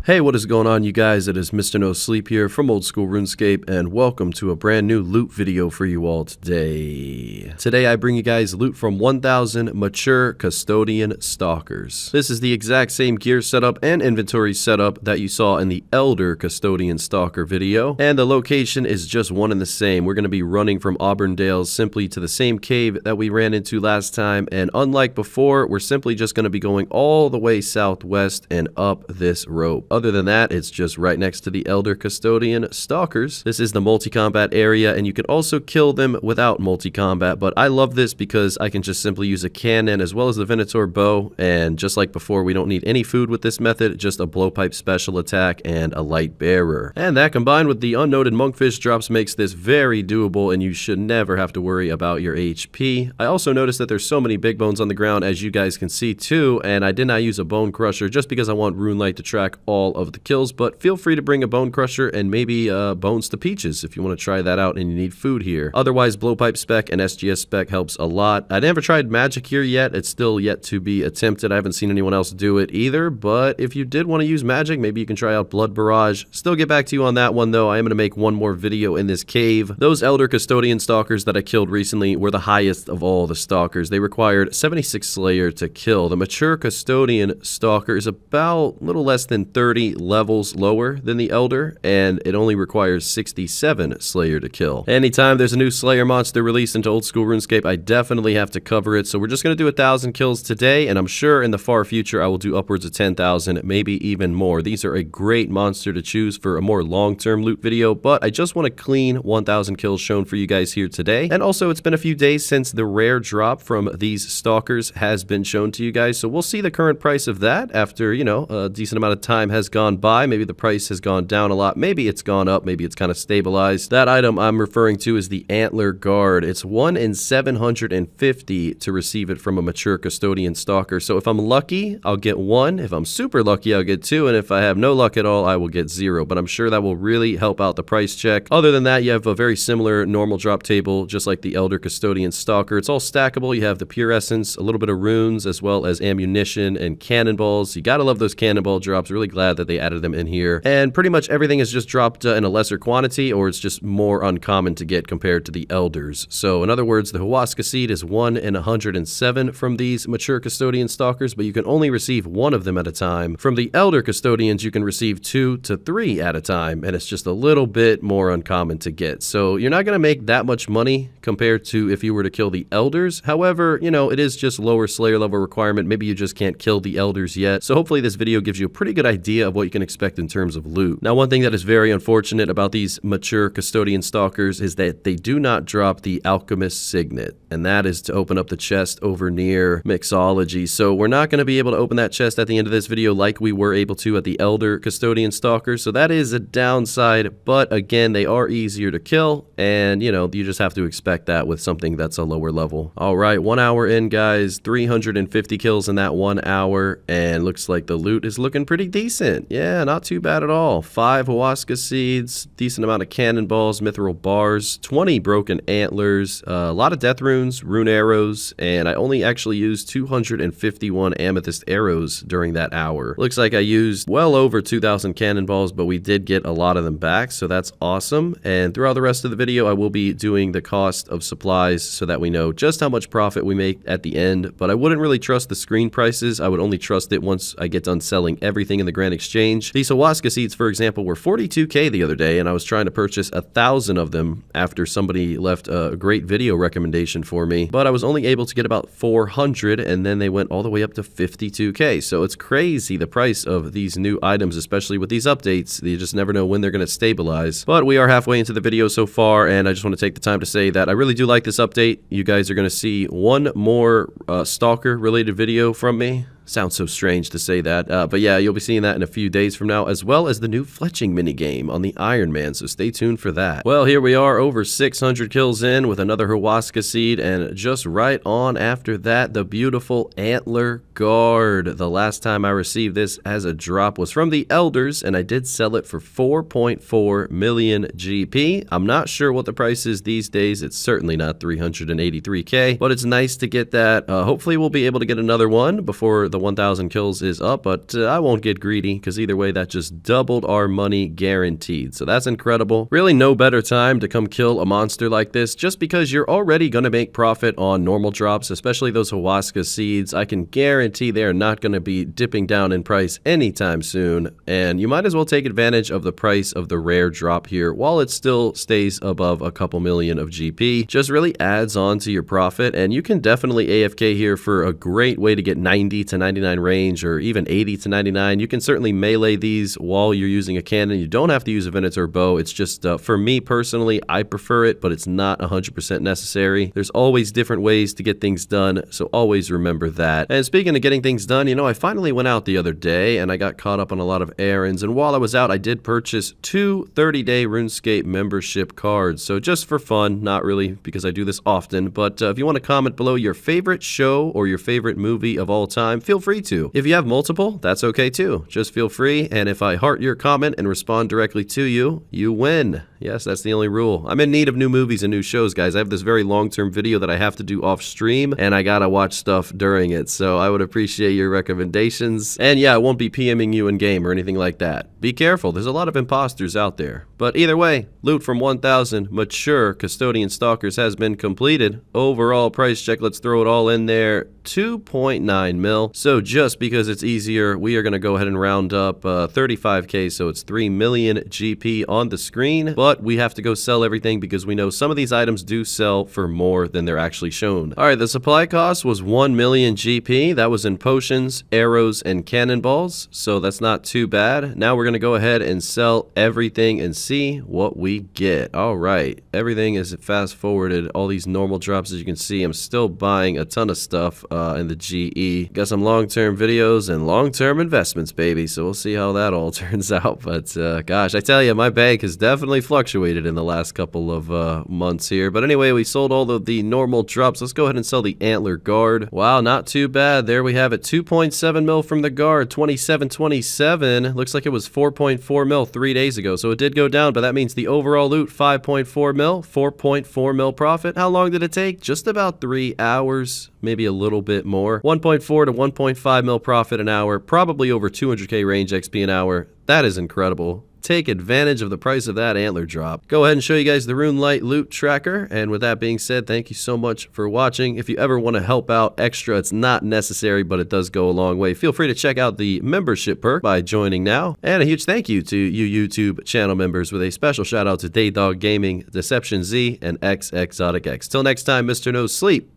Hey, what is going on, you guys? It is Mr. No Sleep here from Old School RuneScape, and welcome to a brand new loot video for you all today. Today I bring you guys loot from 1000 mature Custodian Stalkers. This is the exact same gear setup and inventory setup that you saw in the Elder Custodian Stalker video, and the location is just one and the same. We're going to be running from Auburndale simply to the same cave that we ran into last time, and unlike before, we're simply just going to be going all the way southwest and up this rope. Other than that, it's just right next to the Elder Custodian Stalkers. This is the multi-combat area, and you can also kill them without multi-combat, but I love this because I can just simply use a cannon as well as the Venator bow, and just like before, we don't need any food with this method, just a blowpipe special attack and a light bearer. And that combined with the unnoted monkfish drops makes this very doable, and you should never have to worry about your HP. I also noticed that there's so many big bones on the ground, as you guys can see too, and I did not use a bone crusher just because I want RuneLite to track all of the kills, but feel free to bring a bone crusher and maybe bones to peaches if you want to try that out and you need food here. Otherwise, blowpipe spec and SGS spec helps a lot. I never tried magic here yet. It's still yet to be attempted. I haven't seen anyone else do it either, but if you did want to use magic, maybe you can try out blood barrage. Still get back to you on that one though. I am going to make one more video in this cave. Those Elder Custodian Stalkers that I killed recently were the highest of all the stalkers. They required 76 Slayer to kill. The mature Custodian Stalker is about a little less than 30 levels lower than the Elder, and it only requires 67 Slayer to kill. Anytime there's a new Slayer monster released into Old School RuneScape, I definitely have to cover it, so we're just going to do 1,000 kills today, and I'm sure in the far future I will do upwards of 10,000, maybe even more. These are a great monster to choose for a more long-term loot video, but I just want a clean 1,000 kills shown for you guys here today. And also, it's been a few days since the rare drop from these stalkers has been shown to you guys, so we'll see the current price of that after, you know, a decent amount of time has gone by. Maybe the price has gone down a lot, maybe it's gone up, maybe it's kind of stabilized. That item I'm referring to is the Antler Guard. It's 1 in 750 to receive it from a mature Custodian Stalker, so if I'm lucky, I'll get 1. If I'm super lucky, I'll get 2, and if I have no luck at all, I will get 0, but I'm sure that will really help out the price check. Other than that, you have a very similar normal drop table, just like the Elder Custodian Stalker. It's all stackable. You have the pure essence, a little bit of runes, as well as ammunition and cannonballs. You gotta love those cannonball drops. Really glad that they added them in here, and pretty much everything is just dropped in a lesser quantity, or it's just more uncommon to get compared to the Elders. So in other words, the Huasca seed is 1 in 107 from these mature Custodian Stalkers, but you can only receive 1 of them at a time. From the Elder Custodians, you can receive 2 to 3 at a time, and it's just a little bit more uncommon to get. So you're not going to make that much money compared to if you were to kill the Elders. However, you know, it is just lower Slayer level requirement. Maybe you just can't kill the Elders yet. So hopefully this video gives you a pretty good idea of what you can expect in terms of loot. Now, one thing that is very unfortunate about these mature Custodian Stalkers is that they do not drop the Alchemist Signet, and that is to open up the chest over near Mixology. So we're not going to be able to open that chest at the end of this video like we were able to at the Elder Custodian Stalker, so that is a downside, but again, they are easier to kill, and you know, you just have to expect that with something that's a lower level. All right, 1 hour in, guys, 350 kills in that 1 hour, and looks like the loot is looking pretty decent. Yeah, not too bad at all. 5 Huasca seeds, decent amount of cannonballs, mithril bars, 20 broken antlers, a lot of death runes, rune arrows, and I only actually used 251 amethyst arrows during that hour. Looks like I used well over 2,000 cannonballs, but we did get a lot of them back, so that's awesome. And throughout the rest of the video, I will be doing the cost of supplies so that we know just how much profit we make at the end, but I wouldn't really trust the screen prices. I would only trust it once I get done selling everything in the Grand Exchange. These Huasca seeds, for example, were 42k the other day, and I was trying to purchase 1,000 of them after somebody left a great video recommendation for me, but I was only able to get about 400, and then they went all the way up to 52k. So it's crazy the price of these new items, especially with these updates. You just never know when they're going to stabilize. But we are halfway into the video so far, and I just want to take the time to say that I really do like this update. You guys are going to see one more Stalker related video from me. Sounds so strange to say that, but yeah, you'll be seeing that in a few days from now, as well as the new fletching minigame on the Iron Man, so stay tuned for that. Well, here we are, over 600 kills in with another Huasca seed, and just right on after that, the beautiful Antler Guard. The last time I received this as a drop was from the Elders, and I did sell it for 4.4 million GP. I'm not sure what the price is these days. It's certainly not 383k, but it's nice to get that. Hopefully we'll be able to get another one before the 1,000 kills is up, but I won't get greedy because either way, that just doubled our money guaranteed. So that's incredible. Really no better time to come kill a monster like this just because you're already going to make profit on normal drops, especially those Huasca seeds. I can guarantee they're not going to be dipping down in price anytime soon, and you might as well take advantage of the price of the rare drop here while it still stays above a couple million of GP. Just really adds on to your profit, and you can definitely AFK here for a great way to get 90 to 99 range, or even 80 to 99. You can certainly melee these while you're using a cannon. You don't have to use a Venator bow. It's just, for me personally, I prefer it, but it's not 100% necessary. There's always different ways to get things done, so always remember that. And speaking of getting things done, you know, I finally went out the other day, and I got caught up on a lot of errands, and while I was out, I did purchase 2 30-day RuneScape membership cards. So just for fun, not really because I do this often, but if you want to comment below your favorite show or your favorite movie of all time, feel free to. If you have multiple, that's okay too. Just feel free, and if I heart your comment and respond directly to you, you win. Yes, that's the only rule. I'm in need of new movies and new shows, guys. I have this very long-term video that I have to do off stream, and I gotta watch stuff during it, so I would appreciate your recommendations. And yeah, I won't be PMing you in game or anything like that. Be careful, there's a lot of imposters out there. But either way, loot from 1,000 mature Custodian Stalkers has been completed. Overall price check, let's throw it all in there, 2.9 mil. So just because it's easier, we are gonna go ahead and round up 35k, so it's 3 million GP on the screen. But we have to go sell everything because we know some of these items do sell for more than they're actually shown. All right, the supply cost was 1 million GP. That was in potions, arrows, and cannonballs, so that's not too bad. Now we're gonna go ahead and sell everything and see what we get. All right, everything is fast forwarded. All these normal drops, as you can see, I'm still buying a ton of stuff in the GE. Got some long-term videos and long-term investments, baby, so we'll see how that all turns out. But gosh, I tell you, my bank has definitely fluctuated in the last couple of months here. But anyway, we sold all of the normal drops. Let's go ahead and sell the Antler Guard. Wow, not too bad. There we have it, 2.7 mil from the Guard, 2727. Looks like it was 4.4 mil 3 days ago, so it did go down, but that means the overall loot, 5.4 mil, 4.4 mil profit. How long did it take? Just about 3 hours, maybe a little bit more. 1.4 to 1.5 mil profit an hour, probably over 200k range XP an hour. That is incredible. Take advantage of the price of that antler drop. Go ahead and show you guys the RuneLite loot tracker. And with that being said, thank you so much for watching. If you ever want to help out extra, it's not necessary, but it does go a long way. Feel free to check out the membership perk by joining now. And a huge thank you to you YouTube channel members, with a special shout out to DaeDogGaming, DeceptionZ, and xXzoticx. Till next time, Mr. No Sleep,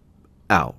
out.